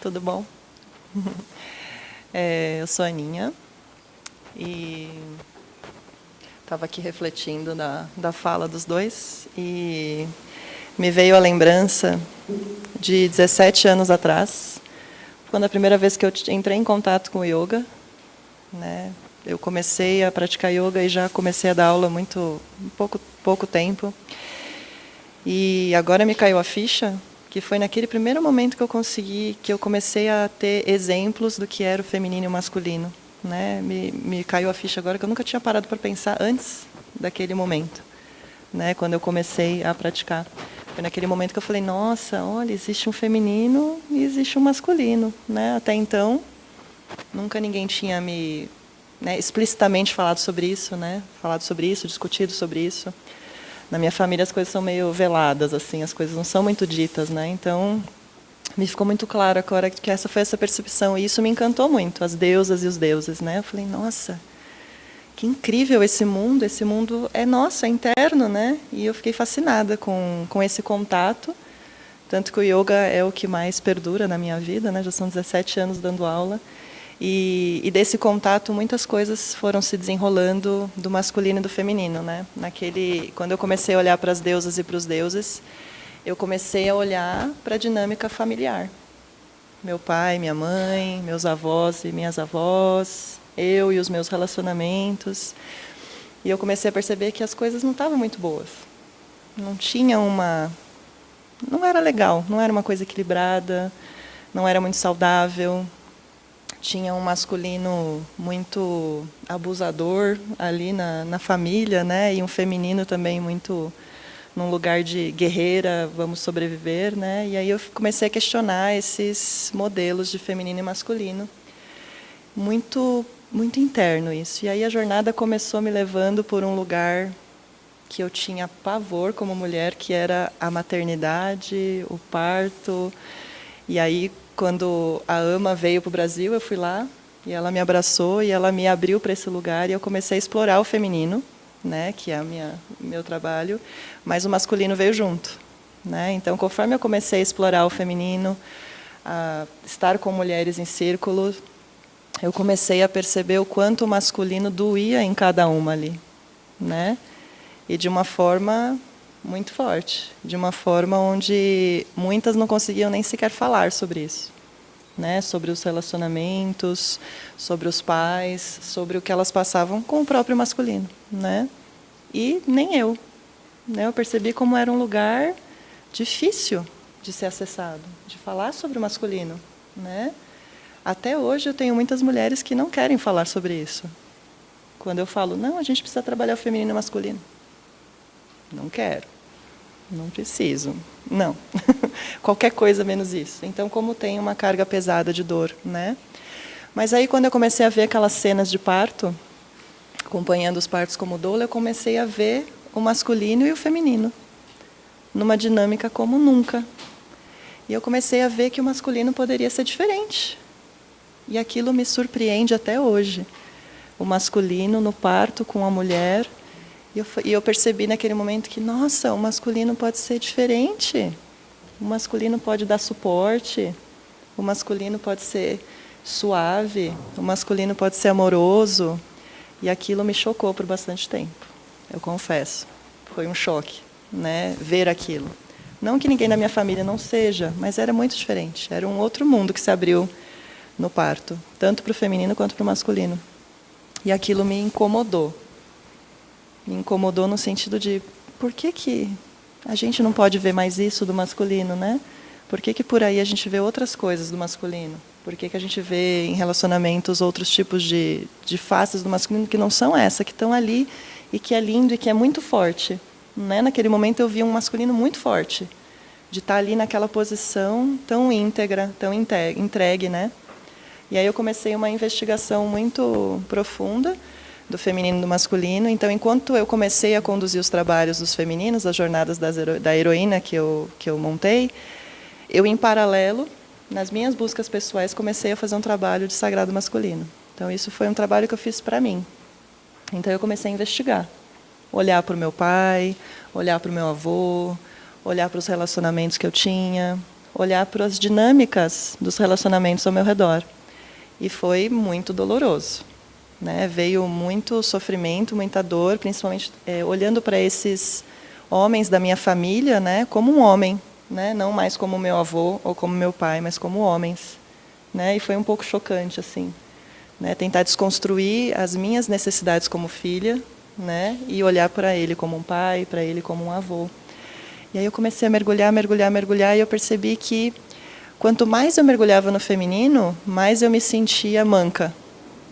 tudo bom? Eu sou a Aninha e estava aqui refletindo da fala dos dois e me veio a lembrança de 17 anos atrás, quando a primeira vez que eu entrei em contato com o yoga, né? Eu comecei a praticar yoga e já comecei a dar aula pouco tempo. E agora me caiu a ficha que foi naquele primeiro momento que eu comecei a ter exemplos do que era o feminino e o masculino, né? Me caiu a ficha agora que eu nunca tinha parado para pensar antes daquele momento, né? Quando eu comecei a praticar. Foi naquele momento que eu falei, nossa, olha, existe um feminino e existe um masculino, né? Até então, nunca ninguém tinha explicitamente falado sobre isso, né? Falado sobre isso, discutido sobre isso. Na minha família as coisas são meio veladas, assim, as coisas não são muito ditas, né? Então, me ficou muito claro agora que essa foi essa percepção e isso me encantou muito, as deusas e os deuses, né? Eu falei, nossa, que incrível esse mundo é nosso, é interno, né? E eu fiquei fascinada com esse contato, tanto que o yoga é o que mais perdura na minha vida, né? Já são 17 anos dando aula. E desse contato muitas coisas foram se desenrolando do masculino e do feminino, né? Quando eu comecei a olhar para as deusas e para os deuses, eu comecei a olhar para a dinâmica familiar. Meu pai, minha mãe, meus avós e minhas avós, eu e os meus relacionamentos. E eu comecei a perceber que as coisas não estavam muito boas. Não era legal, não era uma coisa equilibrada, não era muito saudável. Tinha um masculino muito abusador ali na família, né? E um feminino também muito num lugar de guerreira, vamos sobreviver, né? E aí eu comecei a questionar esses modelos de feminino e masculino. Muito interno isso. E aí a jornada começou me levando por um lugar que eu tinha pavor como mulher, que era a maternidade, o parto. E aí quando a AMA veio para o Brasil, eu fui lá e ela me abraçou e ela me abriu para esse lugar e eu comecei a explorar o feminino, né, que é meu trabalho, mas o masculino veio junto, né? Então, conforme eu comecei a explorar o feminino, a estar com mulheres em círculo, eu comecei a perceber o quanto o masculino doía em cada uma ali, né? E de uma forma muito forte, de uma forma onde muitas não conseguiam nem sequer falar sobre isso, né? Sobre os relacionamentos, sobre os pais, sobre o que elas passavam com o próprio masculino, né? E nem eu, né? Eu percebi como era um lugar difícil de ser acessado, de falar sobre o masculino, né? Até hoje eu tenho muitas mulheres que não querem falar sobre isso. Quando eu falo, não, a gente precisa trabalhar o feminino e o masculino. Não quero. Não preciso. Não. Qualquer coisa menos isso. Então, como tem uma carga pesada de dor, né? Mas aí, quando eu comecei a ver aquelas cenas de parto, acompanhando os partos como doula, eu comecei a ver o masculino e o feminino numa dinâmica como nunca. E eu comecei a ver que o masculino poderia ser diferente. E aquilo me surpreende até hoje. O masculino no parto com a mulher. E eu percebi naquele momento que, nossa, o masculino pode ser diferente. O masculino pode dar suporte. O masculino pode ser suave. O masculino pode ser amoroso. E aquilo me chocou por bastante tempo, eu confesso. Foi um choque, né, ver aquilo. Não que ninguém da minha família não seja, mas era muito diferente. Era um outro mundo que se abriu no parto, tanto para o feminino quanto para o masculino. E aquilo me incomodou. Me incomodou no sentido de, por que a gente não pode ver mais isso do masculino, né? Por que por aí a gente vê outras coisas do masculino? Por que a gente vê em relacionamentos outros tipos de faces do masculino que não são essa, que estão ali e que é lindo e que é muito forte, né? Naquele momento eu vi um masculino muito forte, de estar ali naquela posição tão íntegra, tão entregue, né? E aí eu comecei uma investigação muito profunda do feminino e do masculino. Então, enquanto eu comecei a conduzir os trabalhos dos femininos, as jornadas da heroína que eu montei, eu, em paralelo, nas minhas buscas pessoais, comecei a fazer um trabalho de sagrado masculino. Então, isso foi um trabalho que eu fiz para mim. Então, eu comecei a investigar. Olhar para o meu pai, olhar para o meu avô, olhar para os relacionamentos que eu tinha, olhar para as dinâmicas dos relacionamentos ao meu redor. E foi muito doloroso, né? Veio muito sofrimento, muita dor, principalmente olhando para esses homens da minha família, né, como um homem, né, não mais como meu avô ou como meu pai, mas como homens, né? E foi um pouco chocante assim, né, tentar desconstruir as minhas necessidades como filha, né, e olhar para ele como um pai, para ele como um avô. E aí eu comecei a mergulhar, mergulhar, mergulhar, e eu percebi que quanto mais eu mergulhava no feminino, mais eu me sentia manca,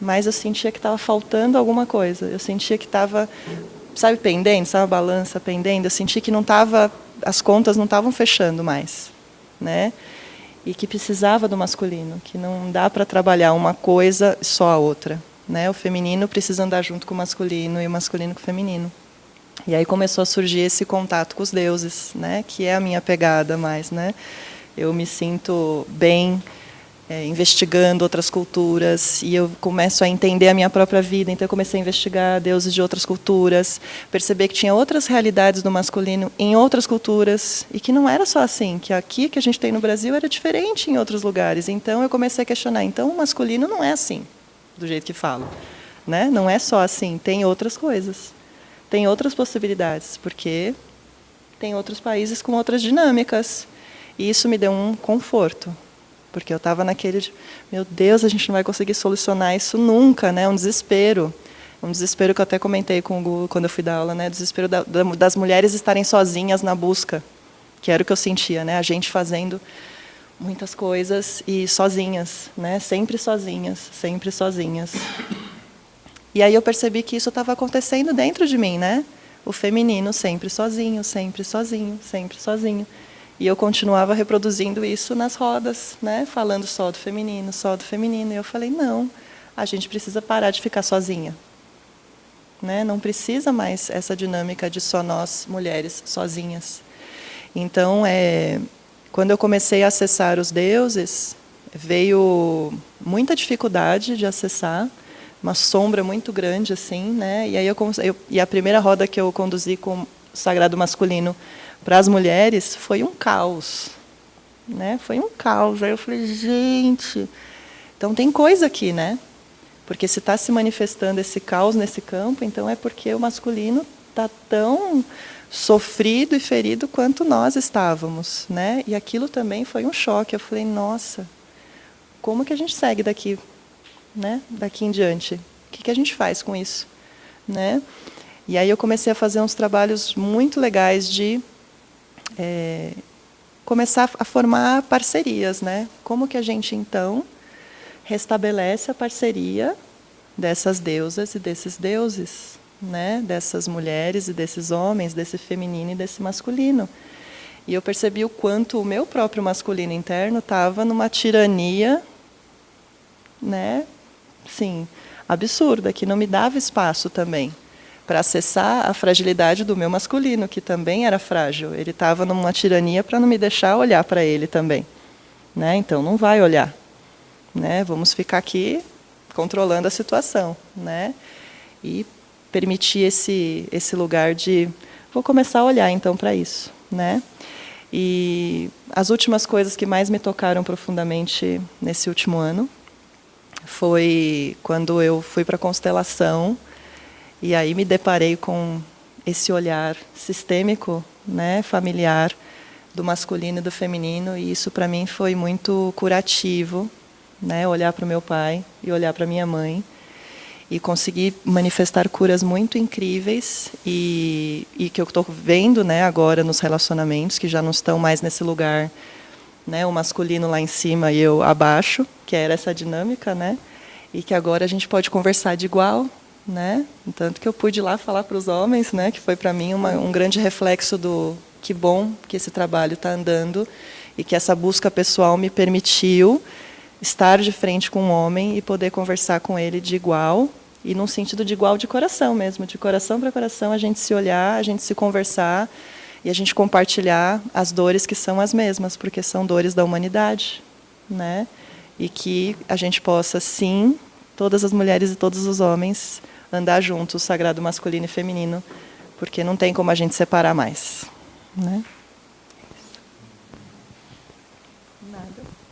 mais eu sentia que estava faltando alguma coisa. Eu sentia que estava, sabe, pendendo, sabe, a balança pendendo. Eu sentia que não estava, as contas não estavam fechando mais, né? E que precisava do masculino, que não dá para trabalhar uma coisa só a outra, né? O feminino precisa andar junto com o masculino e o masculino com o feminino. E aí começou a surgir esse contato com os deuses, né? Que é a minha pegada mais, né? Eu me sinto bem investigando outras culturas, e eu começo a entender a minha própria vida. Então eu comecei a investigar deuses de outras culturas, perceber que tinha outras realidades do masculino em outras culturas, e que não era só assim, que aqui que a gente tem no Brasil era diferente em outros lugares. Então eu comecei a questionar, então o masculino não é assim, do jeito que falo, né? Não é só assim, tem outras coisas, tem outras possibilidades, porque tem outros países com outras dinâmicas. E isso me deu um conforto, porque eu estava naquele de, meu Deus, a gente não vai conseguir solucionar isso nunca, né? Um desespero que eu até comentei com o Gu quando eu fui dar aula, né? Desespero das mulheres estarem sozinhas na busca, que era o que eu sentia, né? A gente fazendo muitas coisas e sozinhas, né? Sempre sozinhas, sempre sozinhas. E aí eu percebi que isso estava acontecendo dentro de mim, né? O feminino sempre sozinho, sempre sozinho, sempre sozinho. E eu continuava reproduzindo isso nas rodas, né? Falando só do feminino, só do feminino. E eu falei, não, a gente precisa parar de ficar sozinha, né? Não precisa mais essa dinâmica de só nós, mulheres, sozinhas. Então, quando eu comecei a acessar os deuses, veio muita dificuldade de acessar, uma sombra muito grande, assim, né? E aí e a primeira roda que eu conduzi com o sagrado masculino para as mulheres foi um caos, né? Foi um caos. Aí eu falei, gente, então tem coisa aqui, né? Porque se está se manifestando esse caos nesse campo, então é porque o masculino está tão sofrido e ferido quanto nós estávamos, né? E aquilo também foi um choque. Eu falei, nossa, como que a gente segue daqui, né? Daqui em diante? O que a gente faz com isso, né? E aí eu comecei a fazer uns trabalhos muito legais de começar a formar parcerias, né? Como que a gente, então, restabelece a parceria dessas deusas e desses deuses, né? Dessas mulheres e desses homens, desse feminino e desse masculino. E eu percebi o quanto o meu próprio masculino interno estava numa tirania, né? Sim, absurda, que não me dava espaço também para acessar a fragilidade do meu masculino, que também era frágil. Ele estava numa tirania para não me deixar olhar para ele também, né? Então não vai olhar, né? Vamos ficar aqui controlando a situação, né? E permitir esse lugar de vou começar a olhar então para isso, né? E as últimas coisas que mais me tocaram profundamente nesse último ano foi quando eu fui para a constelação. E aí me deparei com esse olhar sistêmico, né, familiar, do masculino e do feminino, e isso para mim foi muito curativo, né, olhar para o meu pai e olhar para minha mãe, e conseguir manifestar curas muito incríveis, e que eu estou vendo, né, agora nos relacionamentos, que já não estão mais nesse lugar, né, o masculino lá em cima e eu abaixo, que era essa dinâmica, né, e que agora a gente pode conversar de igual, né? Tanto que eu pude ir lá falar para os homens, né? Que foi para mim um grande reflexo do que bom que esse trabalho está andando e que essa busca pessoal me permitiu estar de frente com um homem e poder conversar com ele de igual, e num sentido de igual de coração mesmo, de coração para coração, a gente se olhar, a gente se conversar e a gente compartilhar as dores que são as mesmas, porque são dores da humanidade, né? E que a gente possa, sim, todas as mulheres e todos os homens, andar juntos, o sagrado masculino e feminino, porque não tem como a gente separar mais, né? Nada.